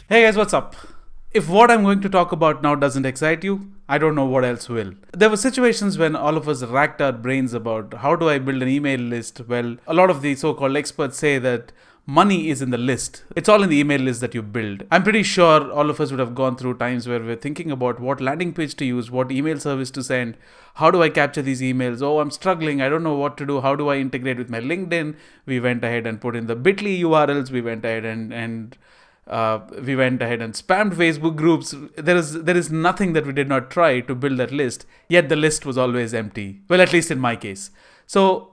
Hey guys, what's up? If what I'm going to talk about now doesn't excite you, I don't know what else will. There were situations when all of us racked our brains about how do I build an email list. Well, a lot of the so called experts say that money is in the list. It's all in the email list that you build. I'm pretty sure all of us would have gone through times where we're thinking about what landing page to use, what email service to send, how do I capture these emails? Oh, I'm struggling. I don't know what to do. How do I integrate with my LinkedIn? We went ahead and put in the bit.ly URLs. We went ahead and spammed Facebook groups. There is nothing that we did not try to build that list, yet the list was always empty. Well, at least in my case. So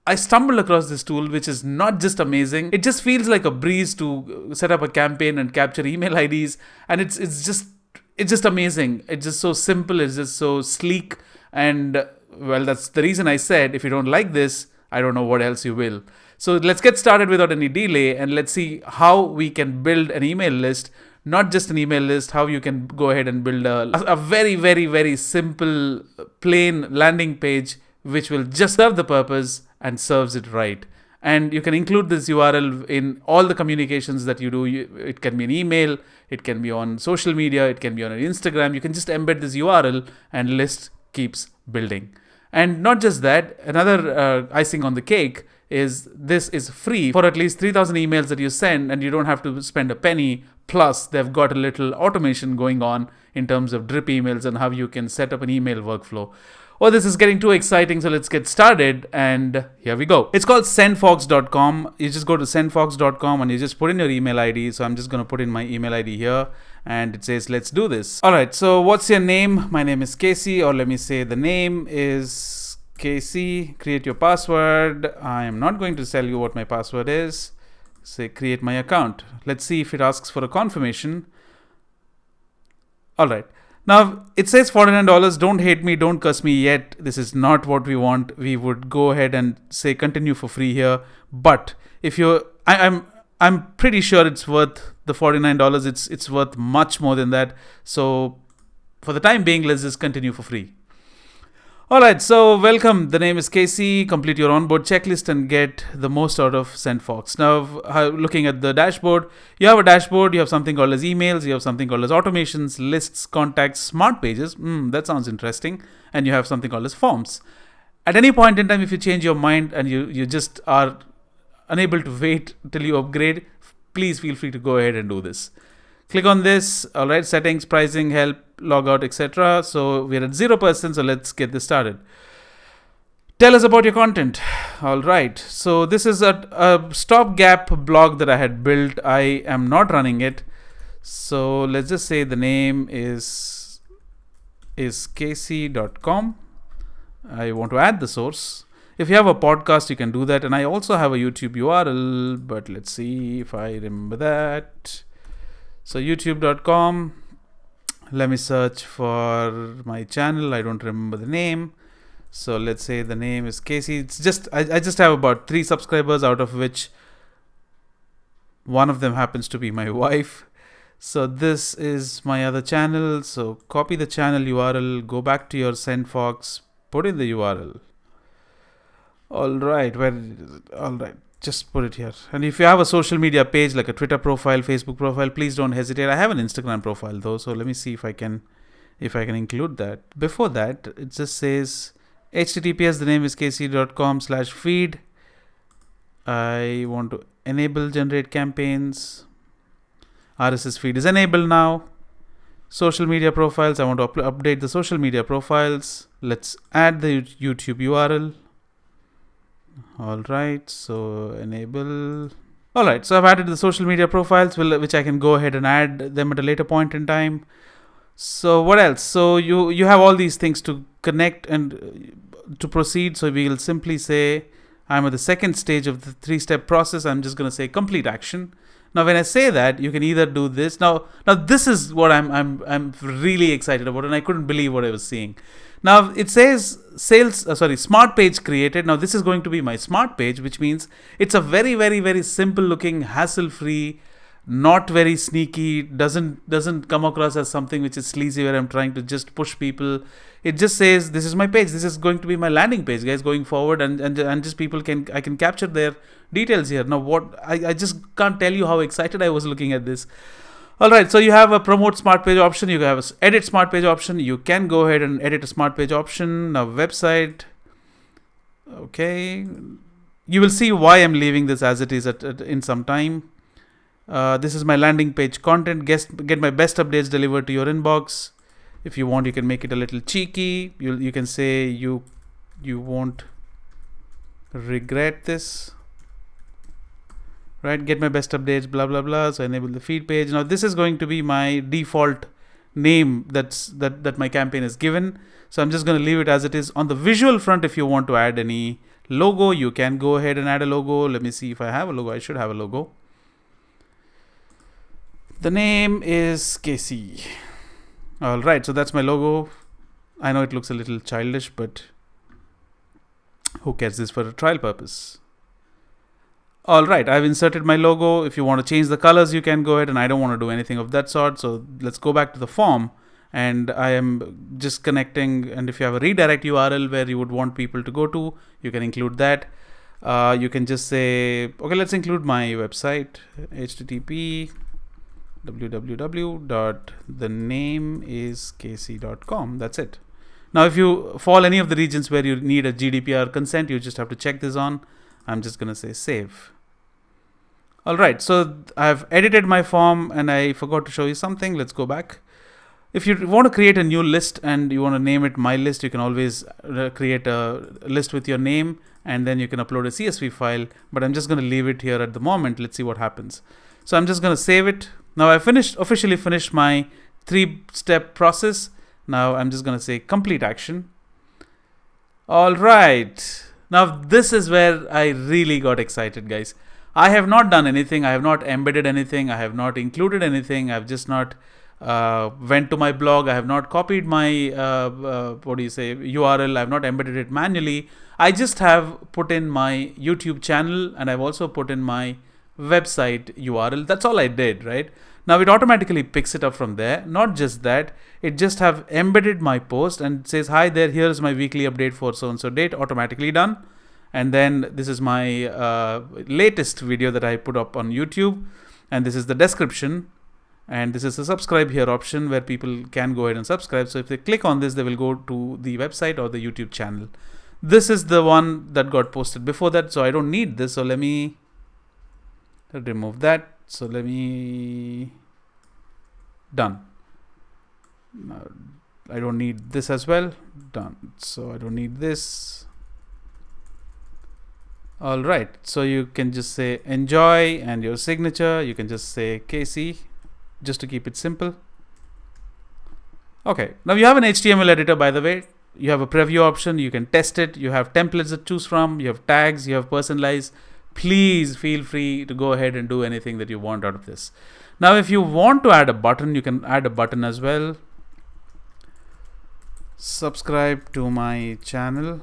I stumbled across this tool, which is not just amazing. It just feels like a breeze to set up a campaign and capture email IDs, and it's just amazing. It's just so simple. It's just so sleek, and well, that's the reason I said if you don't like this, I don't know what else you will. So let's get started without any delay and let's see how we can build an email list. Not just an email list, how you can go ahead and build a very, very, very simple, plain landing page which will just serve the purpose and serves it right. And you can include this URL in all the communications that you do. It can be an email, it can be on social media, it can be on Instagram. You can just embed this URL and list keeps building. And not just that, another icing on the cake is this is free for at least 3,000 emails that you send, and you don't have to spend a penny. Plus, they've got a little automation going on in terms of drip emails and how you can set up an email workflow. Oh, this is getting too exciting, so let's get started, and here we go. It's called SendFox.com. You just go to SendFox.com and you just put in your email ID. So I'm just going to put in my email ID here, and it says, let's do this. All right, so what's your name? My name is Casey, or let me say the name is Casey. Create your password. I am not going to tell you what my password is. Say create my account. Let's see if it asks for a confirmation. All right. Now, it says $49. Don't hate me, don't curse me yet. This is not what we want. We would go ahead and say continue for free here. But if you're, I'm pretty sure it's worth the $49. It's worth much more than that. So for the time being, let's just continue for free. Alright, so welcome. The name is Casey. Complete your onboard checklist and get the most out of SendFox. Now, looking at the dashboard, you have a dashboard, you have something called as emails, you have something called as automations, lists, contacts, smart pages. That sounds interesting. And you have something called as forms. At any point in time, if you change your mind and you just are unable to wait till you upgrade, please feel free to go ahead and do this. Click on this. All right, settings, pricing, help, logout, etc. So we're at 0%. So let's get this started. Tell us about your content. All right. So this is a stopgap blog that I had built. I am not running it. So let's just say the name is casey.com. I want to add the source. If you have a podcast, you can do that. And I also have a YouTube URL, but let's see if I remember that. So youtube.com, let me search for my channel. I don't remember the name. So let's say the name is Casey. It's just, I just have about 3 subscribers, out of which one of them happens to be my wife. So this is my other channel. So copy the channel URL, go back to your SendFox, put in the URL. All right, just put it here. And if you have a social media page like a Twitter profile, Facebook profile, please don't hesitate. I have an Instagram profile though, so let me see if I can include that. Before that, it just says https, the name is casey.com/feed. I want to enable generate campaigns. RSS feed is enabled now. Social media profiles, I want to update the social media profiles. Let's add the YouTube URL. All right, so enable. All right, so I've added the social media profiles, which I can go ahead and add them at a later point in time. So what else? So you have all these things to connect and to proceed. So we will simply say I'm at the second stage of the 3-step process. I'm just going to say complete action. Now, when I say that, you can either do this. Now this is what I'm really excited about, and I couldn't believe what I was seeing. Now it says smart page created. Now this is going to be my smart page, which means it's a very, very, very simple looking, hassle-free, not very sneaky, doesn't come across as something which is sleazy where I'm trying to just push people. It just says this is my page. This is going to be my landing page, guys, going forward, and just I can capture their details here. Now what I just can't tell you how excited I was looking at this. All right, so you have a promote smart page option. You have a edit smart page option. You can go ahead and edit a smart page option. Now website. Okay, you will see why I'm leaving this as it is in some time. This is my landing page content. Get my best updates delivered to your inbox. If you want, you can make it a little cheeky. You can say you won't regret this. Right, get my best updates, blah blah blah. So enable the feed page. Now this is going to be my default name that my campaign is given. So I'm just going to leave it as it is. On the visual front, if you want to add any logo, you can go ahead and add a logo. Let me see if I have a logo. I should have a logo. The name is Casey. All right, so that's my logo. I know it looks a little childish, but who cares? This for a trial purpose. All right, I've inserted my logo. If you want to change the colors, you can go ahead, and I don't want to do anything of that sort. So let's go back to the form, and I am just connecting. And if you have a redirect URL where you would want people to go to, you can include that. You can just say, okay, let's include my website, http www.thenameisKC.com. That's it. Now, if you fall any of the regions where you need a GDPR consent, you just have to check this on. I'm just going to say save. All right, so I've edited my form and I forgot to show you something. Let's go back. If you want to create a new list and you want to name it my list, you can always create a list with your name and then you can upload a CSV file. But I'm just going to leave it here at the moment. Let's see what happens. So I'm just going to save it. Now I officially finished my 3-step process. Now I'm just going to say complete action. All right. Now this is where I really got excited, guys. I have not done anything. I have not embedded anything. I have not included anything. I've just not went to my blog. I have not copied my URL. I have not embedded it manually. I just have put in my YouTube channel and I've also put in my website URL. That's all I did, right? Now it automatically picks it up from there. Not just that, it just have embedded my post and says, hi there, here's my weekly update for so and so date, automatically done. And then this is my latest video that I put up on YouTube, and this is the description, and this is the subscribe here option where people can go ahead and subscribe. So if they click on this, they will go to the website or the YouTube channel. This is the one that got posted before that, so I don't need this. So let me remove that. So let me done. Now, I don't need this as well. Done. So I don't need this. All right. So you can just say enjoy and your signature. You can just say KC just to keep it simple. Okay. Now you have an HTML editor, by the way. You have a preview option. You can test it. You have templates to choose from. You have tags. You have personalize. Please feel free to go ahead and do anything that you want out of this. Now, if you want to add a button, you can add a button as well. Subscribe to my channel.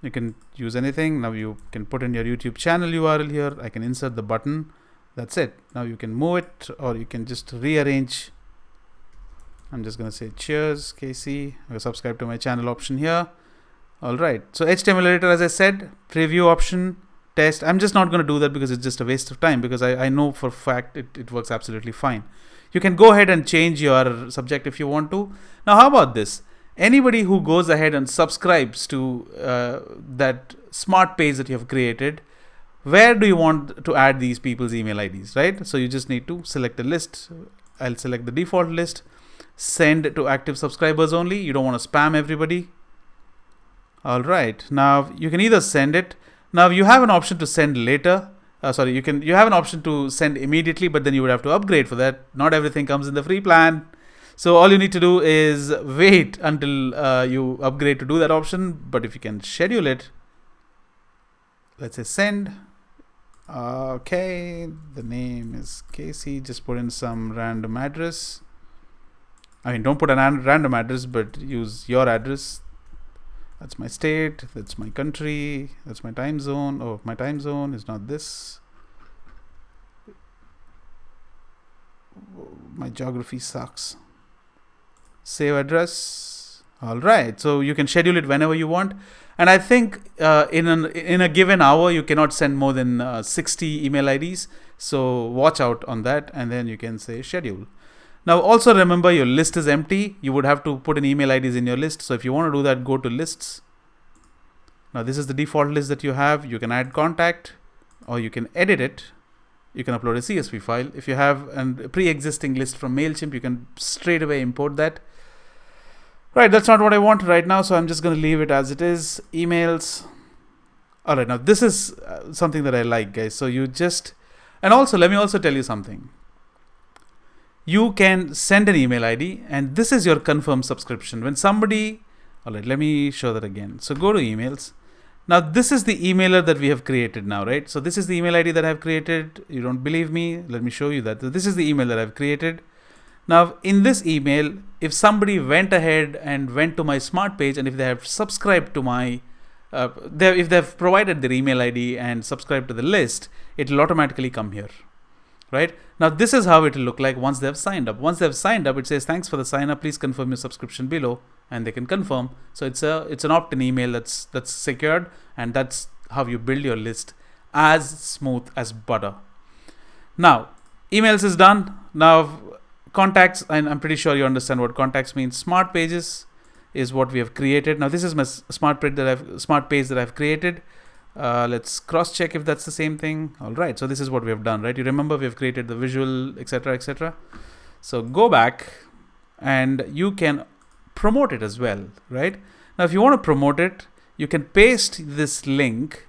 You can use anything. Now you can put in your YouTube channel URL here. I can insert the button. That's it. Now you can move it or you can just rearrange. I'm just going to say cheers, Casey. Subscribe to my channel option here. All right. So HTML editor, as I said, preview option. Test. I'm just not going to do that because it's just a waste of time, because I know for a fact it works absolutely fine. You can go ahead and change your subject if you want to. Now, how about this? Anybody who goes ahead and subscribes to that smart page that you have created, where do you want to add these people's email IDs, right? So you just need to select a list. I'll select the default list. Send to active subscribers only. You don't want to spam everybody. All right. Now you can either send it. Now you have an option to send later. You have an option to send immediately, but then you would have to upgrade for that. Not everything comes in the free plan. So all you need to do is wait until you upgrade to do that option. But if you can schedule it, let's say send. Okay, the name is Casey. Just put in some random address. I mean, don't put a random address, but use your address. That's my state, that's my country, that's my time zone. Oh, my time zone is not this. My geography sucks. Save address. All right, so you can schedule it whenever you want. And I think in a given hour, you cannot send more than 60 email IDs. So watch out on that, and then you can say schedule. Now also remember, your list is empty. You would have to put in email IDs in your list. So if you want to do that, go to lists. Now this is the default list that you have. You can add contact, or you can edit it. You can upload a CSV file. If you have a pre-existing list from MailChimp, you can straight away import that. Right, that's not what I want right now, so I'm just going to leave it as it is. Emails. All right, now this is something that I like, guys. So you just, and also let me also tell you something. You can send an email ID, and this is your confirmed subscription. When somebody, all right, let me show that again. So go to emails. Now this is the emailer that we have created now, right? So this is the email ID that I've created. You don't believe me? Let me show you that. So this is the email that I've created. Now in this email, if somebody went ahead and went to my smart page, and if they have subscribed to my, if they've provided their email ID and subscribed to the list, it will automatically come here, right? Now this is how it will look like once they've signed up. Once they've signed up, it says, thanks for the sign up. Please confirm your subscription below, and they can confirm. So it's an opt-in email that's secured, and that's how you build your list as smooth as butter. Now emails is done. Now contacts, and I'm pretty sure you understand what contacts means. Smart pages is what we have created. Now this is my smart page that I've created. Let's cross check if that's the same thing. All right, so this is what we have done, right? You remember we have created the visual, etc., etc. So go back, and you can promote it as well, right? Now if you want to promote it, you can paste this link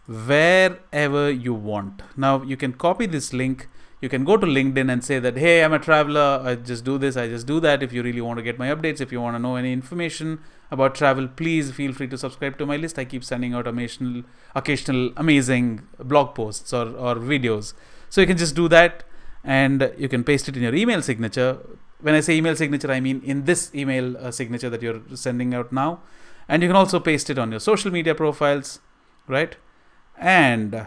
wherever you want. Now you can copy this link. You can go to LinkedIn and say that, hey, I'm a traveler. I just do this. I just do that. If you really want to get my updates, if you want to know any information about travel, please feel free to subscribe to my list. I keep sending out occasional amazing blog posts or videos. So you can just do that, and you can paste it in your email signature. When I say email signature, I mean in this email signature that you're sending out now. And you can also paste it on your social media profiles, right? And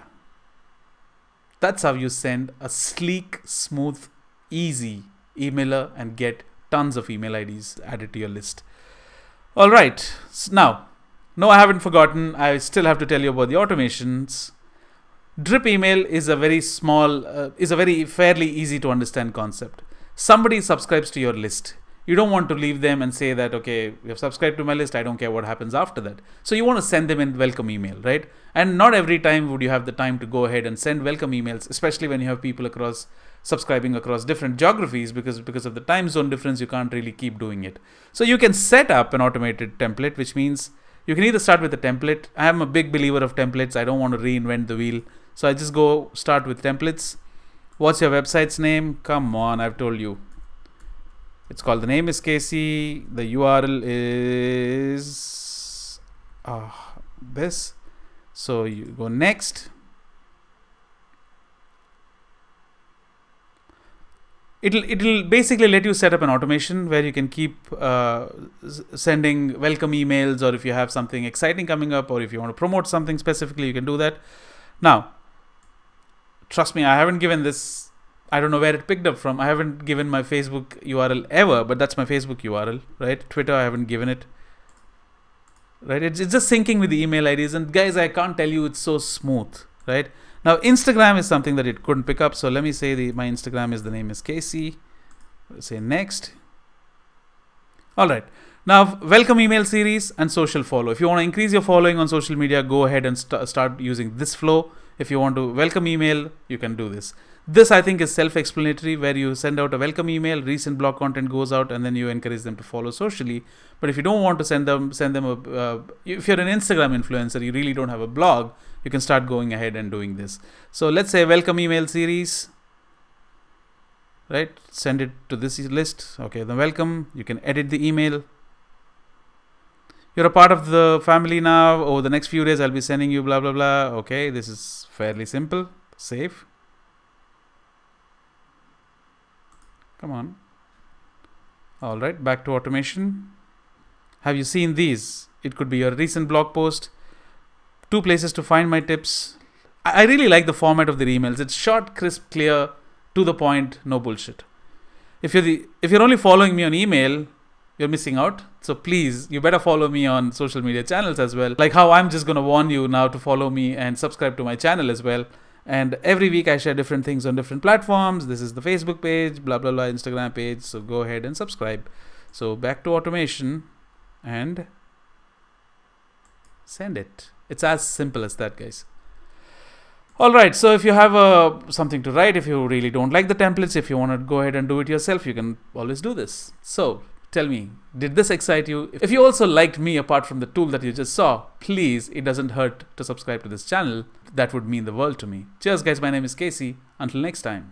that's how you send a sleek, smooth, easy emailer and get tons of email IDs added to your list. All right. Now, no, I haven't forgotten. I still have to tell you about the automations. Drip email is a very fairly easy to understand concept. Somebody subscribes to your list. You don't want to leave them and say that, okay, you have subscribed to my list, I don't care what happens after that. So you want to send them a welcome email, right? And not every time would you have the time to go ahead and send welcome emails, especially when you have people subscribing across different geographies, because of the time zone difference, you can't really keep doing it. So you can set up an automated template, which means you can either start with a template. I am a big believer of templates. I don't want to reinvent the wheel. So I just go start with templates. What's your website's name? Come on, I've told you. It's called, the name is Casey. The URL is this. So you go next. It'll basically let you set up an automation where you can keep sending welcome emails, or if you have something exciting coming up, or if you want to promote something specifically, you can do that. Now, trust me, I haven't given this. I don't know where it picked up from. I haven't given my Facebook URL ever, but that's my Facebook URL, right? Twitter, I haven't given it, right? It's just syncing with the email IDs. And guys, I can't tell you, it's so smooth, right? Now, Instagram is something that it couldn't pick up. So let me say my Instagram is, the name is Casey. Let's say next. All right. Now, welcome email series and social follow. If you want to increase your following on social media, go ahead and start using this flow. If you want to welcome email, you can do this. This, I think, is self-explanatory, where you send out a welcome email, recent blog content goes out, and then you encourage them to follow socially. But if you don't want to send them if you're an Instagram influencer, you really don't have a blog, you can start going ahead and doing this. So let's say welcome email series, right? Send it to this list. Okay, the welcome, you can edit the email. You're a part of the family now. Over the next few days, I'll be sending you blah, blah, blah. Okay, this is fairly simple. Save. Come on. All right, back to automation. Have you seen these? It could be your recent blog post, 2 places to find my tips. I really like the format of their emails. It's short, crisp, clear, to the point, no bullshit. If you're only following me on email, you're missing out. So please, you better follow me on social media channels as well. Like how I'm just going to warn you now to follow me and subscribe to my channel as well. And every week I share different things on different platforms. This is the Facebook page, blah, blah, blah, Instagram page. So go ahead and subscribe. So back to automation and send it. It's as simple as that, guys. All right, so if you have something to write, if you really don't like the templates, if you want to go ahead and do it yourself, you can always do this. So tell me, did this excite you? If you also liked me apart from the tool that you just saw, please, it doesn't hurt to subscribe to this channel. That would mean the world to me. Cheers, guys. My name is Casey. Until next time.